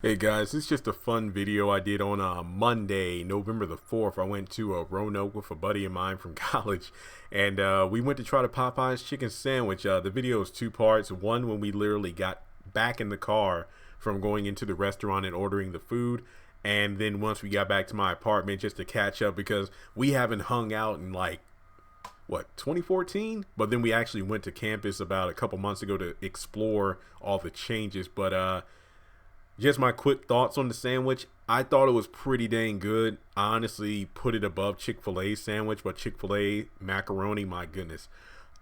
Hey guys, it's just a fun video I did on Monday, November the 4th. I went to Roanoke with a buddy of mine from college, and we went to try the Popeyes chicken sandwich. The video is two parts. One, when we literally got back in the car from going into the restaurant and ordering the food, and then once we got back to my apartment just to catch up because we haven't hung out in like, what, 2014? But then we actually went to campus about a couple months ago to explore all the changes. But just my quick thoughts on the sandwich. I thought it was pretty dang good. I honestly put it above Chick-fil-A's sandwich, but Chick-fil-A macaroni, my goodness.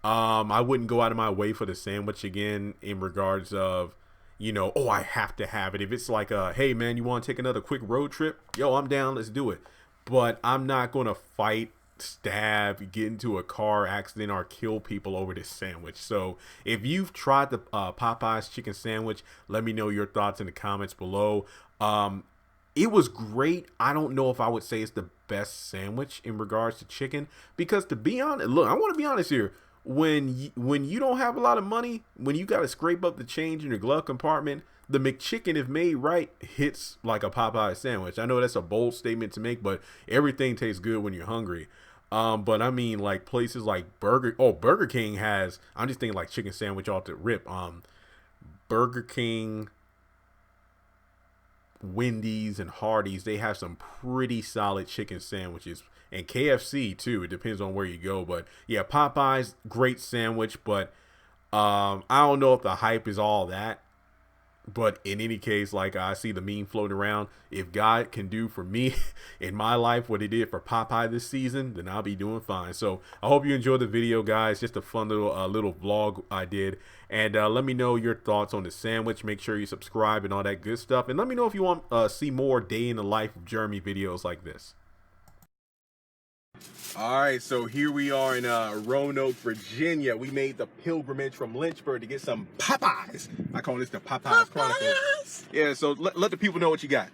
I wouldn't go out of my way for the sandwich again in regards of, oh, I have to have it. If it's like, hey man, you want to take another quick road trip? Yo, I'm down, let's do it. But I'm not going to fight, stab, get into a car accident, or kill people over this sandwich. So if you've tried the Popeyes chicken sandwich, let me know your thoughts in the comments below. It was great. I don't know if I would say it's the best sandwich in regards to chicken, because to be honest, look, I want to be honest here. When you don't have a lot of money, when you got to scrape up the change in your glove compartment, the McChicken, if made right, hits like a Popeye sandwich. I know that's a bold statement to make, but everything tastes good when you're hungry. But I mean, like places like Burger King has, I'm just thinking like chicken sandwich off the rip. Burger King, Wendy's, and Hardee's, they have some pretty solid chicken sandwiches. And KFC too, it depends on where you go. But yeah, Popeyes, great sandwich, but I don't know if the hype is all that. But in any case, like I see the meme floating around, if God can do for me in my life what he did for Popeye this season, then I'll be doing fine. So I hope you enjoyed the video, guys. Just a fun little vlog I did. And let me know your thoughts on the sandwich. Make sure you subscribe and all that good stuff. And let me know if you want to see more day in the life of Jeremy videos like this. All right, so here we are in Roanoke, Virginia. We made the pilgrimage from Lynchburg to get some Popeyes. I call this the Popeyes Chronicles. Yeah, so let the people know what you got.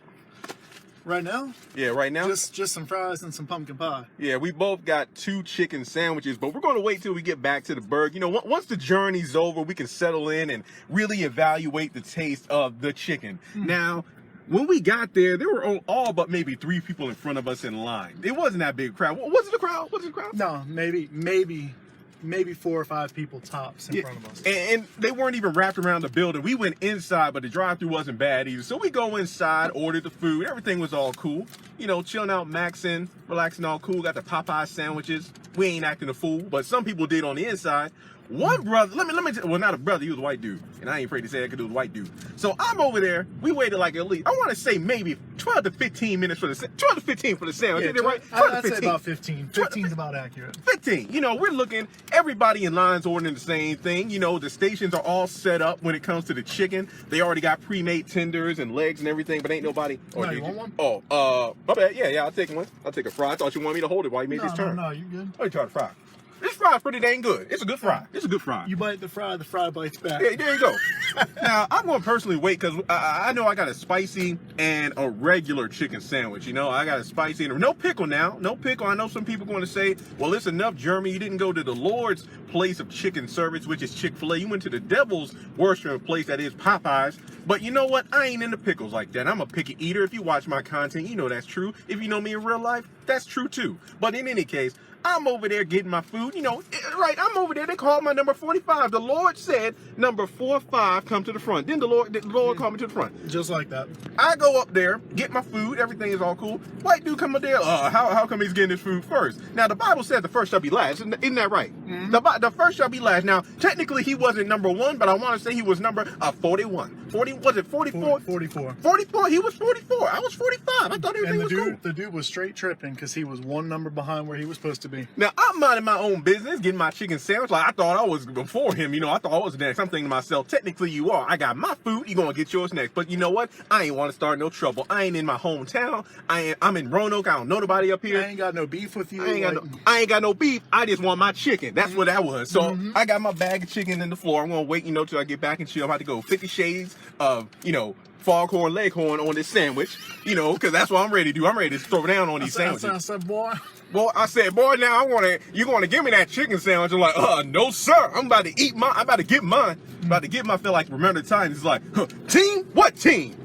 Right now? Yeah, right now? Just some fries and some pumpkin pie. Yeah, we both got 2 chicken sandwiches, but we're going to wait till we get back to the burg. Once the journey's over, we can settle in and really evaluate the taste of the chicken. Now, when we got there were all but maybe 3 people in front of us in line. It wasn't that big a crowd. Was it a crowd? Was it a crowd? No, maybe 4 or 5 people tops in front of us. And they weren't even wrapped around the building. We went inside, but the drive-thru wasn't bad either. So we go inside, ordered the food. Everything was all cool. Chilling out, maxing, relaxing, all cool. Got the Popeye sandwiches. We ain't acting a fool, but some people did on the inside. One brother, let me well, not a brother, he was a white dude. And I ain't afraid to say I could do a white dude. So I'm over there. We waited like at least, I want to say maybe 12 to 15 minutes for the 12 to 15 for the sandwich. Yeah, right? I'd say about 15. 15 is about accurate. 15. We're looking, everybody in line's ordering the same thing. The stations are all set up when it comes to the chicken. They already got pre-made tenders and legs and everything, but ain't nobody. Oh, you want one? Oh, my bad. Yeah, I'll take one. I'll take a fry. I thought you wanted me to hold it while you made this turn. No, you good. Oh, you try to fry. This fry's pretty dang good. It's a good fry. It's a good fry. You bite the fry bites back. Yeah, there you go. Now, I'm going to personally wait because I know I got a spicy and a regular chicken sandwich. I got a spicy and no pickle now. No pickle. I know some people going to say, well, it's enough, Jeremy. You didn't go to the Lord's place of chicken service, which is Chick-fil-A. You went to the devil's worship place, that is Popeyes. But you know what? I ain't into pickles like that. I'm a picky eater. If you watch my content, you know that's true. If you know me in real life, that's true too. But in any case, I'm over there getting my food, right, I'm over there, they called my number 45. The Lord said, number 45, come to the front. Then the Lord called me to the front. Just like that. I go up there, get my food, everything is all cool. White dude come up there, how come he's getting his food first? Now, the Bible says the first shall be last, isn't that right? The first shall be last. Now, technically, he wasn't number 1, but I want to say he was number 41. 40, was it 44? 44. 44, he was 44. I was 45. I thought everything was cool. The dude was straight tripping because he was 1 number behind where he was supposed to be. Now, I'm minding my own business, getting my chicken sandwich. Like, I thought I was before him, I thought I was next. I'm thinking to myself, technically you are. I got my food, you're going to get yours next. But you know what? I ain't want to start no trouble. I ain't in my hometown. I'm in Roanoke. I don't know nobody up here. I ain't got no beef with you. I ain't got no beef. I just want my chicken. That's what that was. So I got my bag of chicken in the floor. I'm going to wait, till I get back and chill. I'm about to go 50 shades of, foghorn leghorn on this sandwich, because that's what I'm ready to do. I'm ready to throw down on these sandwiches. I said, boy, I said, boy, now you're going to give me that chicken sandwich. I'm like, no, sir. I'm about to eat mine. I'm about to get mine. I'm about to get my, feel like, remember the time. It's like, team? What team?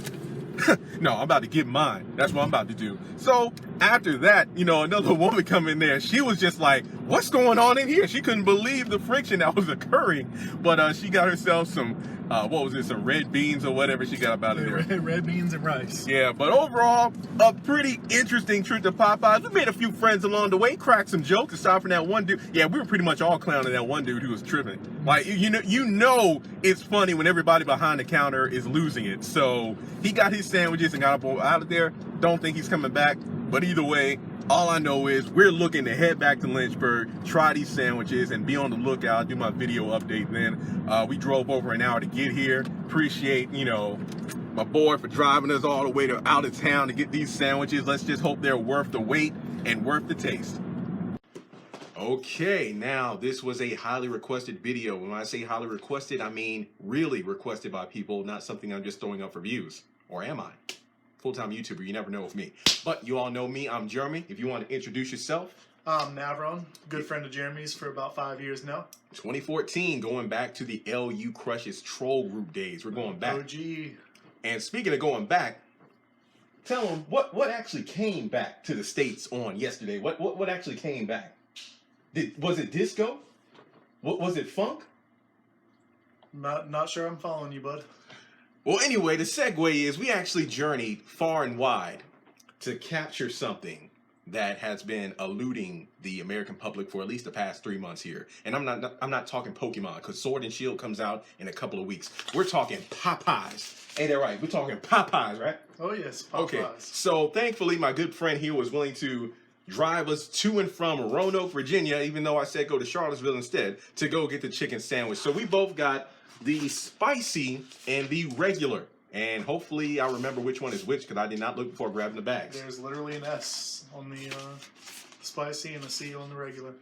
No, I'm about to get mine. That's what I'm about to do. So after that, you know, another woman come in there. She was just like, what's going on in here? She couldn't believe the friction that was occurring. But she got herself some, what was it, some red beans or whatever she got up out of there. Red beans and rice. Yeah, but overall, a pretty interesting trip to Popeyes. We made a few friends along the way, cracked some jokes aside from that one dude. Yeah, we were pretty much all clowning that one dude who was tripping. Like, you know it's funny when everybody behind the counter is losing it. So he got his sandwiches and got up out of there. Don't think he's coming back. But either way, all I know is we're looking to head back to Lynchburg, try these sandwiches, and be on the lookout. I'll do my video update then. We drove over an hour to get here. Appreciate, you know, my boy for driving us all the way to out of town to get these sandwiches. Let's just hope they're worth the wait and worth the taste. Okay, now this was a highly requested video. When I say highly requested, I mean really requested by people, not something I'm just throwing up for views. Or am I? Full-time YouTuber, you never know with me. But you all know me, I'm Jeremy. If you want to introduce yourself. I'm Navron, good friend of Jeremy's for about 5 years now. 2014, going back to the LU Crushes troll group days. We're going back. OG. And speaking of going back, tell them what actually came back to the States on yesterday. What actually came back? Was it disco? What was it, funk? Not sure I'm following you, bud. Well, anyway, the segue is we actually journeyed far and wide to capture something that has been eluding the American public for at least the past 3 months here. And I'm not talking Pokemon, because Sword and Shield comes out in a couple of weeks. We're talking Popeyes. Ain't that right? We're talking Popeyes, right? Oh yes, Popeyes. Okay. So thankfully, my good friend here was willing to drive us to and from Roanoke, Virginia, even though I said go to Charlottesville instead, to go get the chicken sandwich. So we both got the spicy and the regular. And hopefully I remember which one is which, because I did not look before grabbing the bags. There's literally an S on the spicy and a C on the regular.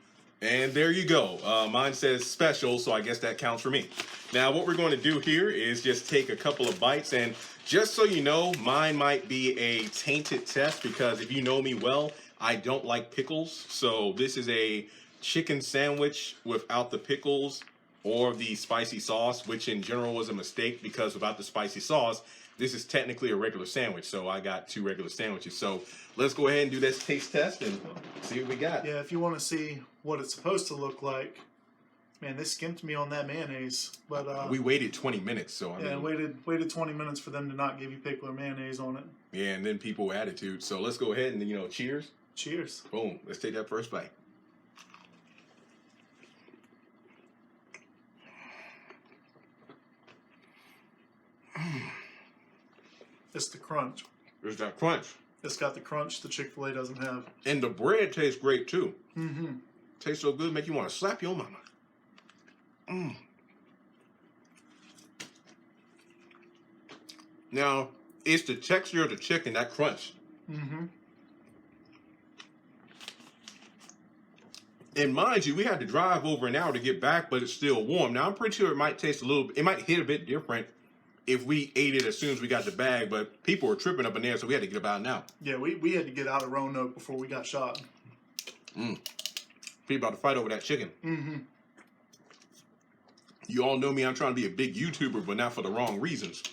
And there you go. Mine says special, so I guess that counts for me. Now, what we're going to do here is just take a couple of bites. And just so you know, mine might be a tainted test, because if you know me well, I don't like pickles. So this is a chicken sandwich without the pickles or the spicy sauce, which in general was a mistake, because without the spicy sauce, this is technically a regular sandwich. So I got 2 regular sandwiches. So let's go ahead and do this taste test and see what we got. Yeah, if you want to see what it's supposed to look like, man, they skimped me on that mayonnaise. But we waited 20 minutes, so I mean, waited 20 minutes for them to not give you pickle or mayonnaise on it. Yeah, and then people with attitude. So let's go ahead and, you know, cheers. Cheers. Boom. Let's take that first bite. It's the crunch. There's that crunch. It's got the crunch the Chick-fil-A doesn't have. And the bread tastes great too. Mm-hmm. Tastes so good, make you want to slap your mama. Mm. Now, it's the texture of the chicken, that crunch. Mm-hmm. And mind you, we had to drive over an hour to get back, but it's still warm. Now, I'm pretty sure it might taste a little, it might hit a bit different if we ate it as soon as we got the bag, but people were tripping up in there, so we had to get about now. Yeah, we had to get out of Roanoke before we got shot. People about to fight over that chicken. Mm-hmm. You all know me, I'm trying to be a big YouTuber, but not for the wrong reasons.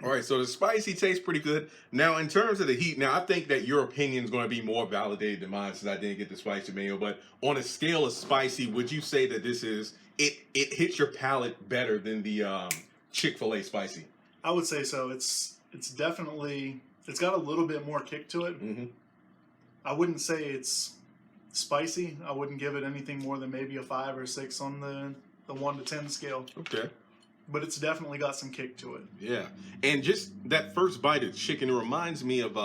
All right, so the spicy tastes pretty good. Now, in terms of the heat, now I think that your opinion is going to be more validated than mine, since I didn't get the spicy mayo. But on a scale of spicy, would you say that this is it hits your palate better than the Chick-fil-A spicy? I would say so. It's definitely, it's got a little bit more kick to it. Mm-hmm. I wouldn't say it's spicy. I wouldn't give it anything more than maybe a 5 or 6 on the 1 to 10 scale. Okay. But it's definitely got some kick to it. Yeah. And just that first bite of chicken, it reminds me of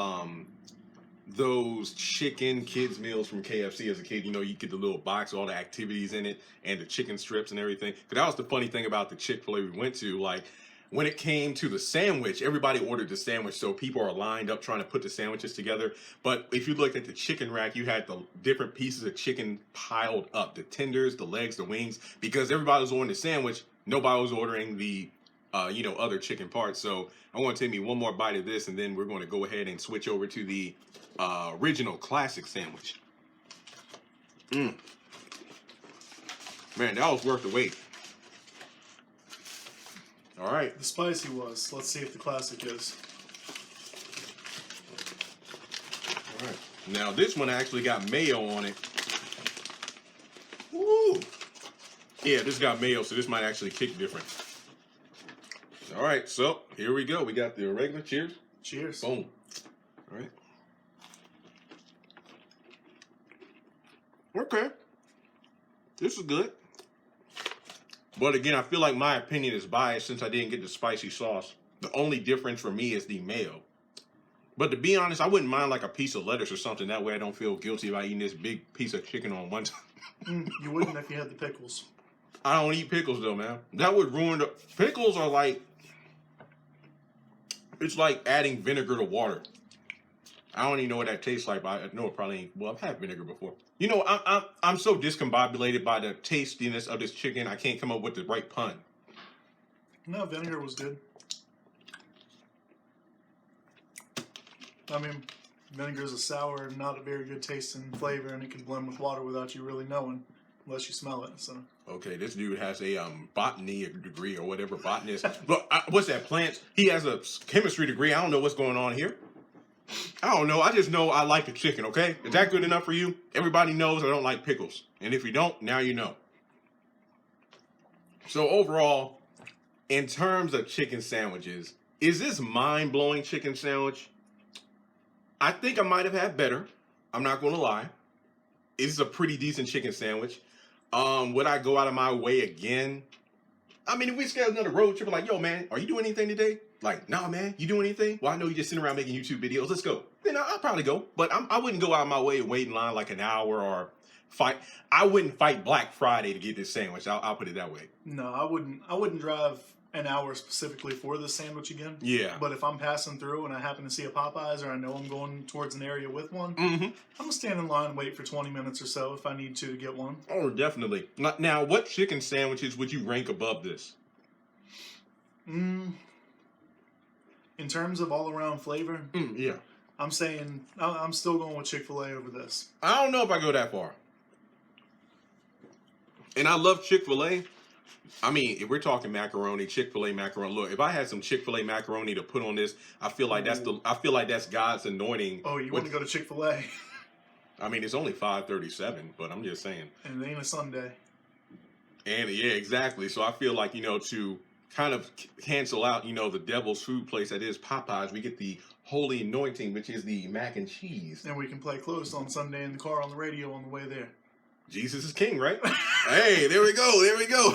those chicken kids meals from KFC as a kid. You know, you get the little box, all the activities in it, and the chicken strips and everything. Because that was the funny thing about the Chick-fil-A we went to. Like, when it came to the sandwich, everybody ordered the sandwich, so people are lined up trying to put the sandwiches together. But if you looked at the chicken rack, you had the different pieces of chicken piled up. The tenders, the legs, the wings. Because everybody was ordering the sandwich, nobody was ordering the other chicken parts. So I want to take me one more bite of this, and then we're going to go ahead and switch over to the original classic sandwich. Man, that was worth the wait. All right. The spicy was. Let's see if the classic is. All right. Now this one actually got mayo on it. Woo! Yeah, this got mayo, so this might actually kick different. All right, so here we go. We got the regular. Cheers. Cheers. Boom. All right. Okay. This is good. But again, I feel like my opinion is biased since I didn't get the spicy sauce. The only difference for me is the mayo. But to be honest, I wouldn't mind like a piece of lettuce or something. That way I don't feel guilty about eating this big piece of chicken on one time. You wouldn't if you had the pickles. I don't eat pickles though, man. That would ruin the... Pickles are like... It's like adding vinegar to water. I don't even know what that tastes like, but I know it probably ain't... Well, I've had vinegar before. You know, I'm so discombobulated by the tastiness of this chicken, I can't come up with the right pun. No, vinegar was good. I mean, vinegar is a sour, not a very good taste and flavor, and it can blend with water without you really knowing, unless you smell it. So. Okay, this dude has a botany degree or whatever botanist. Look, what's that? Plants. He has a chemistry degree. I don't know what's going on here. I don't know. I just know I like the chicken. Okay, is that good enough for you? Everybody knows I don't like pickles, and if you don't, now you know. So overall, in terms of chicken sandwiches, is this mind-blowing chicken sandwich? I think I might have had better. I'm not going to lie. It's a pretty decent chicken sandwich. Would I go out of my way again? I mean, if we schedule another road trip, like, yo, man, are you doing anything today? Like, nah, man, you doing anything? Well, I know you just sitting around making YouTube videos. Let's go. Then I'll probably go. But I wouldn't go out of my way and wait in line like an hour or fight. I wouldn't fight Black Friday to get this sandwich. I'll put it that way. No, I wouldn't. I wouldn't drive an hour specifically for this sandwich again. Yeah. But if I'm passing through and I happen to see a Popeyes or I know I'm going towards an area with one, Mm-hmm. I'm going to stand in line and wait for 20 minutes or so if I need to get one. Oh, definitely. Now, what chicken sandwiches would you rank above this? In terms of all-around flavor, Yeah. I'm saying I'm still going with Chick-fil-A over this. I don't know if I go that far. And I love Chick-fil-A. I mean, if we're talking macaroni, Chick-fil-A macaroni. Look, if I had some Chick-fil-A macaroni to put on this, I feel like that's God's anointing. Oh, you want to go to Chick-fil-A? I mean, it's only $5.37, but I'm just saying. And it ain't a Sunday. And yeah, exactly. So I feel like, to kind of cancel out, the devil's food place that is Popeyes, we get the holy anointing, which is the mac and cheese. And we can play Close on Sunday in the car on the radio on the way there. Jesus is king, right? Hey, there we go.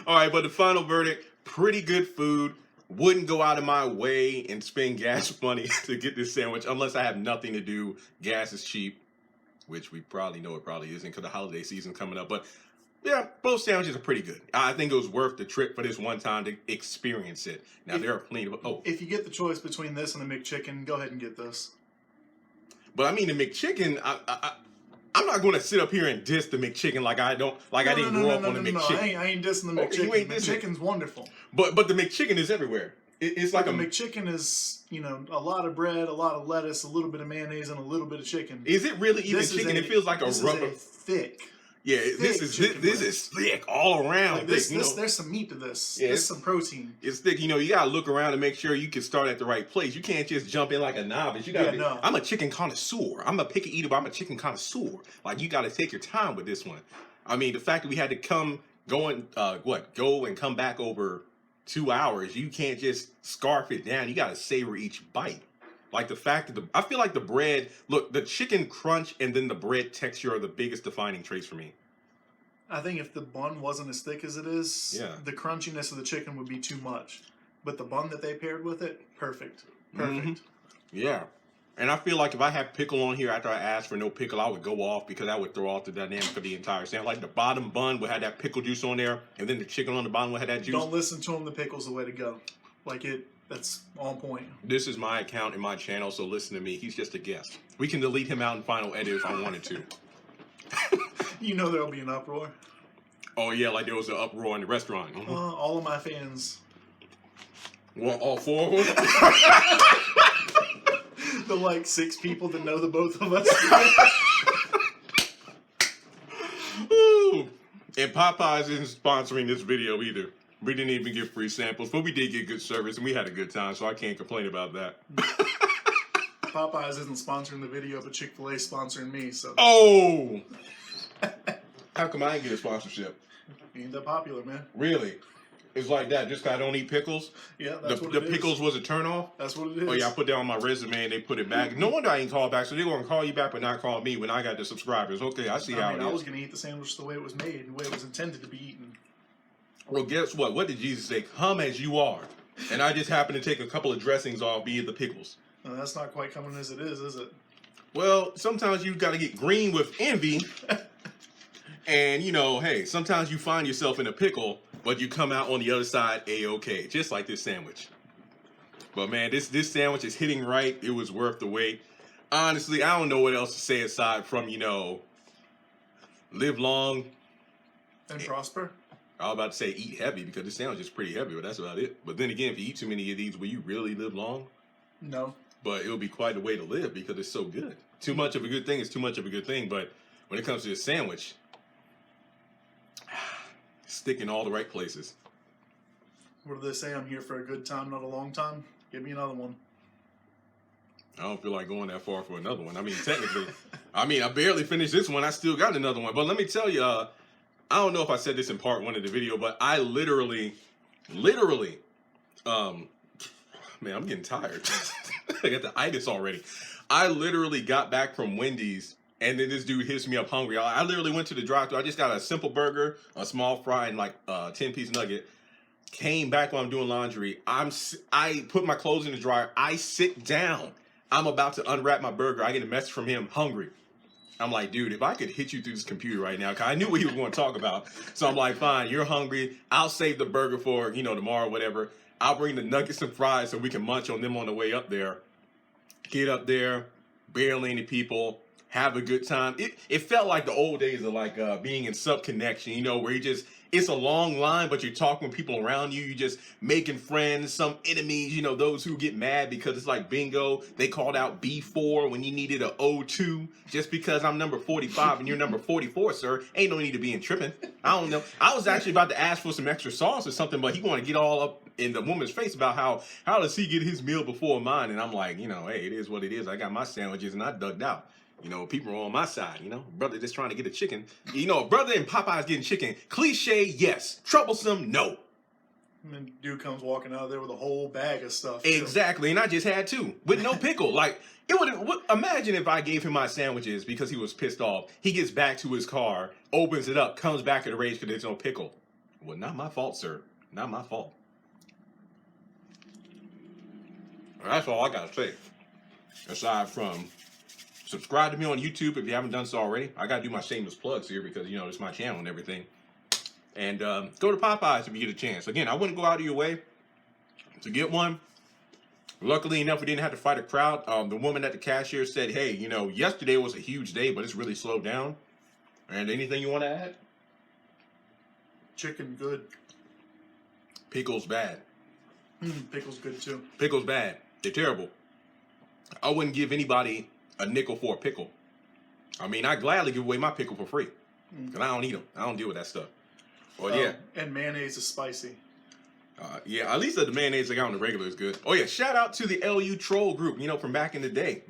All right, but the final verdict, pretty good food. Wouldn't go out of my way and spend gas money to get this sandwich unless I have nothing to do. Gas is cheap, which we probably know it probably isn't because the holiday season coming up. But yeah, both sandwiches are pretty good. I think it was worth the trip for this one time to experience it. Now, there are plenty of... If you get the choice between this and the McChicken, go ahead and get this. But I mean, the McChicken... I'm not going to sit up here and diss the McChicken like I didn't grow up on the McChicken. No, I ain't dissing the McChicken. Okay, McChicken's wonderful. But the McChicken is everywhere. It's like the McChicken is, a lot of bread, a lot of lettuce, a little bit of mayonnaise, and a little bit of chicken. Is it really even chicken? It feels like a rubber. Thick. Yeah, this is thick all around. Like there's some meat to this. Yeah, there's some protein. It's thick. You gotta look around and make sure you can start at the right place. You can't just jump in like a novice. You gotta. I'm a chicken connoisseur. I'm a picky eater, but I'm a chicken connoisseur. Like you gotta take your time with this one. I mean, the fact that we had to go and come back over 2 hours. You can't just scarf it down. You gotta savor each bite. Like the fact that I feel like the bread, look, the chicken crunch and then the bread texture are the biggest defining traits for me. I think if the bun wasn't as thick as it is, the crunchiness of the chicken would be too much. But the bun that they paired with it, perfect. Mm-hmm. Yeah. And I feel like if I had pickle on here after I asked for no pickle, I would go off because that would throw off the dynamic of the entire sandwich. Like the bottom bun would have that pickle juice on there, and then the chicken on the bottom would have that juice. Don't listen to him. The pickle's the way to go. That's on point. This is my account and my channel, so listen to me. He's just a guest. We can delete him out in final edit if I wanted to. There'll be an uproar. Oh, yeah, like there was an uproar in the restaurant. Mm-hmm. All of my fans. Well, all 4 of them? The 6 people that know the both of us. Ooh. And Popeyes isn't sponsoring this video either. We didn't even get free samples, but we did get good service, and we had a good time, so I can't complain about that. Popeyes isn't sponsoring the video, but Chick-fil-A sponsoring me, so... Oh! How come I didn't get a sponsorship? You ain't that popular, man. Really? It's like that, just 'cause I don't eat pickles? Yeah, that's what it is. The pickles was a turnoff? That's what it is. Oh yeah, I put that on my resume and they put it back. No wonder I ain't called back, so they're going to call you back but not call me when I got the subscribers. Okay, I see how it is. I was going to eat the sandwich the way it was made, the way it was intended to be eaten. Well, guess what? What did Jesus say? Come as you are. And I just happened to take a couple of dressings off, be it the pickles. That's not quite coming as it is it? Well, sometimes you got to get green with envy. And, you know, hey, sometimes you find yourself in a pickle, but you come out on the other side A-okay, just like this sandwich. But, man, this sandwich is hitting right. It was worth the wait. Honestly, I don't know what else to say aside from, you know, live long. And prosper. I was about to say eat heavy because this sandwich is pretty heavy, but that's about it. But then again, if you eat too many of these, will you really live long? No. But it'll be quite a way to live because it's so good. Too much of a good thing is too much of a good thing. But when it comes to this sandwich, stick in all the right places. What do they say? I'm here for a good time, not a long time. Give me another one. I don't feel like going that far for another one. I mean, technically, I barely finished this one. I still got another one. But let me tell you, I don't know if I said this in part one of the video, but I literally, man, I'm getting tired. I got the itis already. I literally got back from Wendy's, and then this dude hits me up hungry. I literally went to the drive-thru. I just got a simple burger, a small fry, and like a 10-piece nugget. Came back while I'm doing laundry. I put my clothes in the dryer. I sit down. I'm about to unwrap my burger. I get a message from him, hungry. I'm like, dude, if I could hit you through this computer right now, because I knew what he was going to talk about. So I'm like, fine, you're hungry. I'll save the burger for, you know, tomorrow, whatever. I'll bring the nuggets and fries so we can munch on them on the way up there. Get up there, barely any people, have a good time. It felt like the old days of like being in Sub Connection, you know, where you just, it's a long line, but you're talking with people around you. You're just making friends, some enemies, you know, those who get mad because it's like bingo. They called out B4 when you needed a O2 just because I'm number 45 and you're number 44, sir. Ain't no need to be in tripping. I don't know. I was actually about to ask for some extra sauce or something, but he wanted to get all up in the woman's face about how does he get his meal before mine? And I'm like, you know, hey, it is what it is. I got my sandwiches and I ducked out. You know, people are on my side, you know. Brother just trying to get a chicken. You know, a brother in Popeyes getting chicken. Cliche, yes. Troublesome, no. And then dude comes walking out of there with a whole bag of stuff. Exactly, and I just had two with no pickle. Like, it would imagine if I gave him my sandwiches because he was pissed off. He gets back to his car, opens it up, comes back in a rage because there's no pickle. Well, not my fault, sir. Not my fault. That's all I gotta say. Aside from subscribe to me on YouTube if you haven't done so already. I gotta do my shameless plugs here because, you know, it's my channel and everything. And go to Popeyes if you get a chance. Again, I wouldn't go out of your way to get one. Luckily enough, we didn't have to fight a crowd. The woman at the cashier said, hey, you know, yesterday was a huge day, but it's really slowed down. And anything you want to add? Chicken good. Pickles bad. Pickles good too. Pickles bad. They're terrible. I wouldn't give anybody a nickel for a pickle. I mean, I gladly give away my pickle for free. Because I don't eat them. I don't deal with that stuff. Well, yeah. And mayonnaise is spicy. Yeah, at least the mayonnaise I got on the regular is good. Oh, yeah, shout out to the LU Troll group, you know, from back in the day.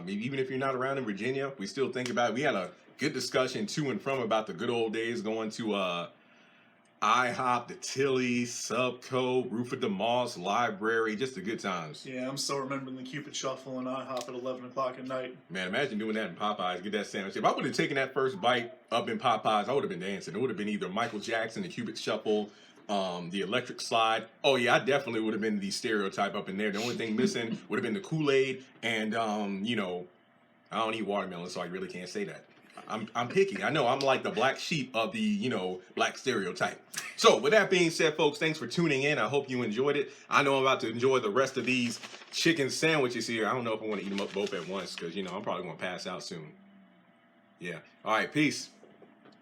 Even if you're not around in Virginia, we still think about it. We had a good discussion to and from about the good old days going to IHOP, the Tilly, Subco, Roof of DeMoss, Library, just the good times. Yeah, I'm still remembering the Cupid Shuffle and IHOP at 11 o'clock at night. Man, imagine doing that in Popeyes, get that sandwich. If I would have taken that first bite up in Popeyes, I would have been dancing. It would have been either Michael Jackson, the Cupid Shuffle, the Electric Slide. Oh, yeah, I definitely would have been the stereotype up in there. The only thing missing would have been the Kool-Aid and, you know, I don't eat watermelon, so I really can't say that. I'm picky. I know I'm like the black sheep of the, you know, black stereotype. So with that being said, folks, thanks for tuning in. I hope you enjoyed it. I know I'm about to enjoy the rest of these chicken sandwiches here. I don't know if I want to eat them up both at once because, you know, I'm probably going to pass out soon. Yeah. All right. Peace.